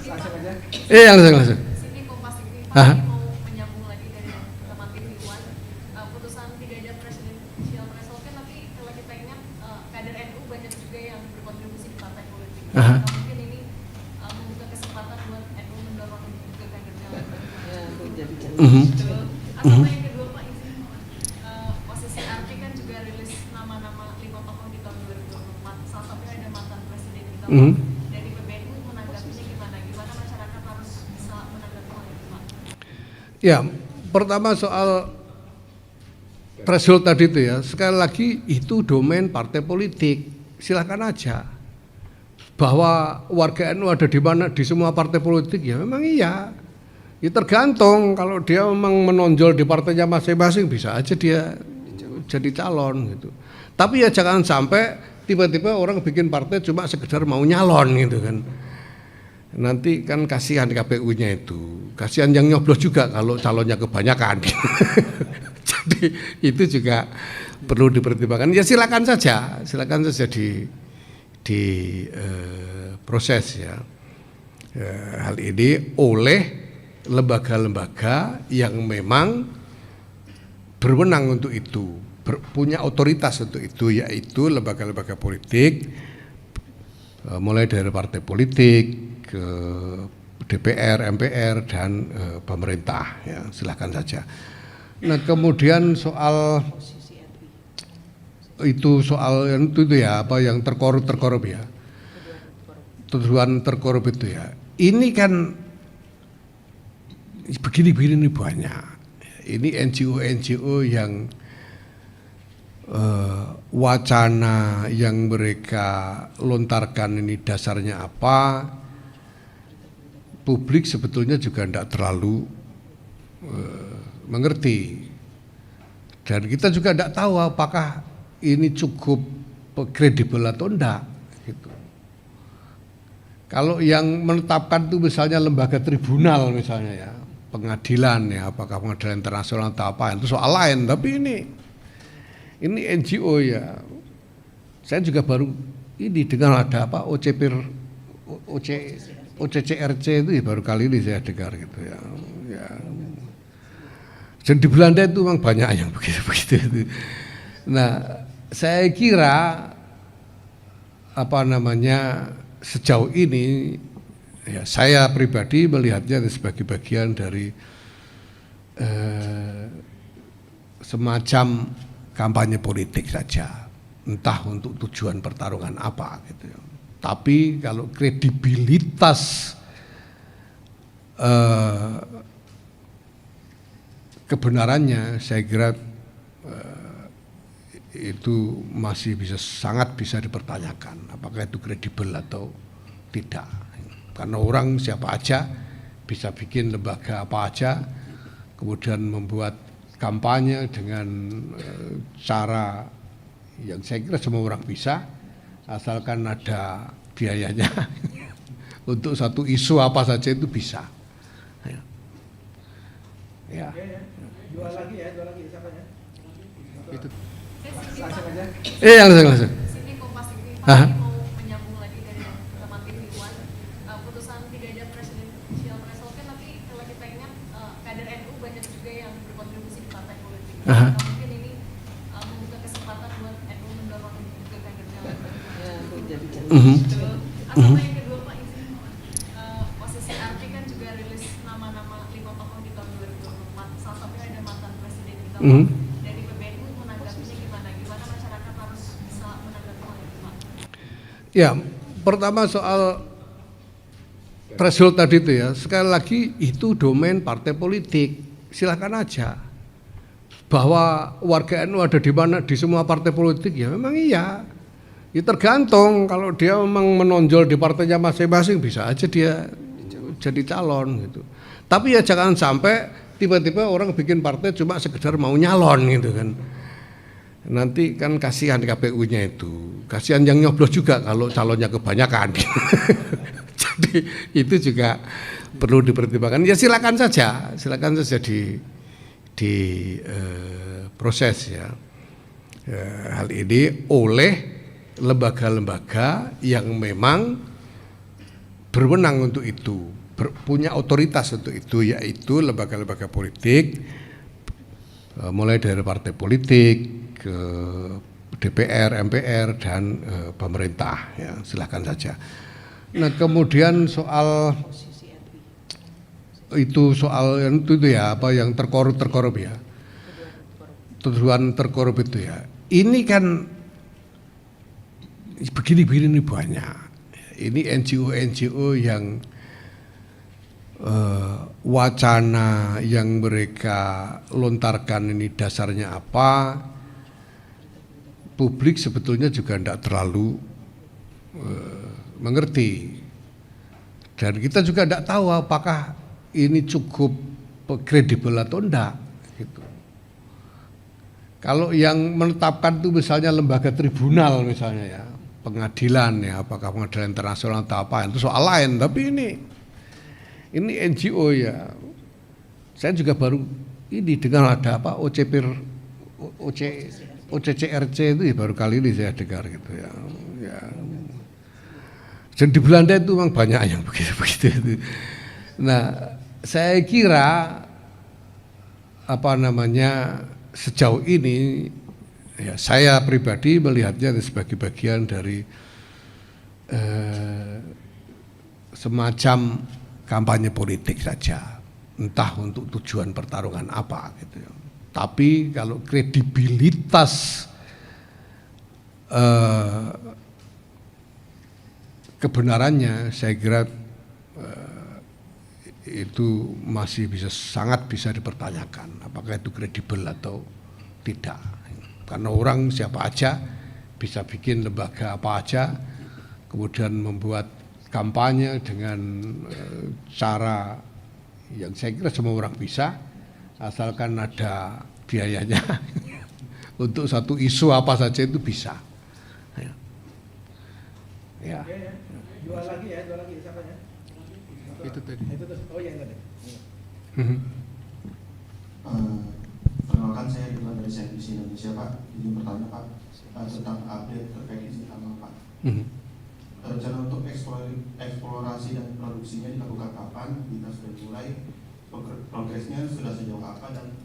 Langsung. Sini Kompas TV, Pak mau menyambung lagi dari teman tim Iwan. Putusan tidak ada presidensial threshold kan, tapi kalau kita ingat kader NU banyak juga yang berkontribusi di partai politik. Mungkin ini membuka kesempatan buat NU mendorong juga kadernya. Atau yang kedua Pak, posisi arti kan juga rilis nama-nama 5 tokoh di tahun 2024. Salah satunya ada mantan presiden kita. Dari PBNU menanggapinya gimana? Gimana masyarakat harus bisa menanggapi hal itu, Pak? Ya, pertama soal threshold tadi itu ya, sekali lagi itu domain partai politik, silakan aja. Bahwa warga NU ada di mana, di semua partai politik, ya memang iya. Ya tergantung, kalau dia memang menonjol di partainya masing-masing bisa aja dia jadi calon gitu. Tapi ya jangan sampai tiba-tiba orang bikin partai cuma sekedar mau nyalon gitu kan. Nanti kan kasihan KPU-nya itu, kasihan yang nyoblos juga kalau calonnya kebanyakan. Jadi itu juga perlu dipertimbangkan. Ya silakan saja di proses ya. Hal ini oleh lembaga-lembaga yang memang berwenang untuk itu, punya otoritas untuk itu, yaitu lembaga-lembaga politik, mulai dari partai politik ke DPR, MPR dan pemerintah, ya silakan saja. Nah kemudian soal itu ya, apa yang terkorup ya, tuduhan terkorup itu ya, ini kan begini banyak. Ini NGO yang wacana yang mereka lontarkan ini dasarnya apa, publik sebetulnya juga tidak terlalu mengerti, dan kita juga tidak tahu apakah ini cukup kredibel atau enggak gitu. Kalau yang menetapkan itu misalnya lembaga tribunal misalnya ya, pengadilan ya, apakah pengadilan internasional atau apa, itu soal lain. Tapi ini NGO ya, saya juga baru ini dengar ada apa OCCRC itu ya, baru kali ini saya dengar gitu ya. Dan di Belanda itu memang banyak yang begitu. Nah saya kira sejauh ini ya, saya pribadi melihatnya sebagai bagian dari semacam kampanye politik saja, entah untuk tujuan pertarungan apa gitu. Tapi kalau kredibilitas kebenarannya, saya kira itu masih sangat bisa dipertanyakan, apakah itu kredibel atau tidak. Karena orang siapa aja bisa bikin lembaga apa aja, kemudian membuat kampanye dengan cara yang saya kira semua orang bisa, asalkan ada biayanya. Untuk satu isu apa saja itu bisa. Ya. Dua lagi siapanya? Itu. Langsung. Sini Kompas TV, Pak mau menyambung lagi dari teman tim Iwan. Putusan tidak ada presidensial threshold kan, tapi kalau kita ingat kader NU banyak juga yang berkontribusi di partai politik. Mungkin ini membuka kesempatan buat NU mendorong juga kadernya. Atau yang kedua Pak, posisi arti kan juga rilis nama-nama 5 tokoh di tahun 2024. Salah satunya ada mantan presiden kita. Dari PBNU menanggapinya gimana? Gimana masyarakat harus bisa menanggapi hal itu, Pak? Ya, pertama soal threshold tadi itu ya, sekali lagi itu domain partai politik, silakan aja. Bahwa warga NU ada di mana, di semua partai politik, ya memang iya. Ya tergantung, kalau dia memang menonjol di partainya masing-masing bisa aja dia jadi calon gitu. Tapi ya jangan sampai tiba-tiba orang bikin partai cuma sekedar mau nyalon gitu kan. Nanti kan kasihan KPU-nya itu, kasihan yang nyoblos juga kalau calonnya kebanyakan. Jadi itu juga perlu dipertimbangkan. Ya silakan saja di proses ya. Hal ini oleh lembaga-lembaga yang memang berwenang untuk itu, punya otoritas untuk itu, yaitu lembaga-lembaga politik, mulai dari partai politik ke DPR, MPR, dan pemerintah, ya silahkan saja. Nah kemudian soal itu ya, apa yang terkorup ya, tuduhan terkorup itu ya, ini kan begini banyak. Ini NGO yang wacana yang mereka lontarkan ini dasarnya apa, publik sebetulnya juga tidak terlalu mengerti, dan kita juga tidak tahu apakah ini cukup kredibel atau enggak gitu. Kalau yang menetapkan itu misalnya lembaga tribunal misalnya ya, pengadilan ya, apakah pengadilan internasional atau apa, itu soal lain. Tapi ini NGO ya, saya juga baru ini dengar ada apa OCCRC itu ya, baru kali ini saya dengar gitu ya. Dan di Belanda itu memang banyak yang begitu. Nah, saya kira sejauh ini ya, saya pribadi melihatnya sebagai bagian dari semacam kampanye politik saja, entah untuk tujuan pertarungan apa gitu ya. Tapi kalau kredibilitas kebenarannya, saya kira itu masih sangat bisa dipertanyakan apakah itu kredibel atau tidak. Karena orang siapa aja bisa bikin lembaga apa aja, kemudian membuat kampanye dengan cara yang saya kira semua orang bisa, asalkan ada biayanya. Untuk satu isu apa saja itu bisa. Ya. Jual lagi siapa ya? Itu tadi. Oh iya tadi. Perkenalkan, saya Ridwan dari CNBC Indonesia, Pak. Izin bertanya, Pak, tentang update terkait izin tambang, Pak. Rencana untuk eksplorasi dan produksinya dilakukan kapan? Kita sudah mulai, progresnya sudah sejauh apa, dan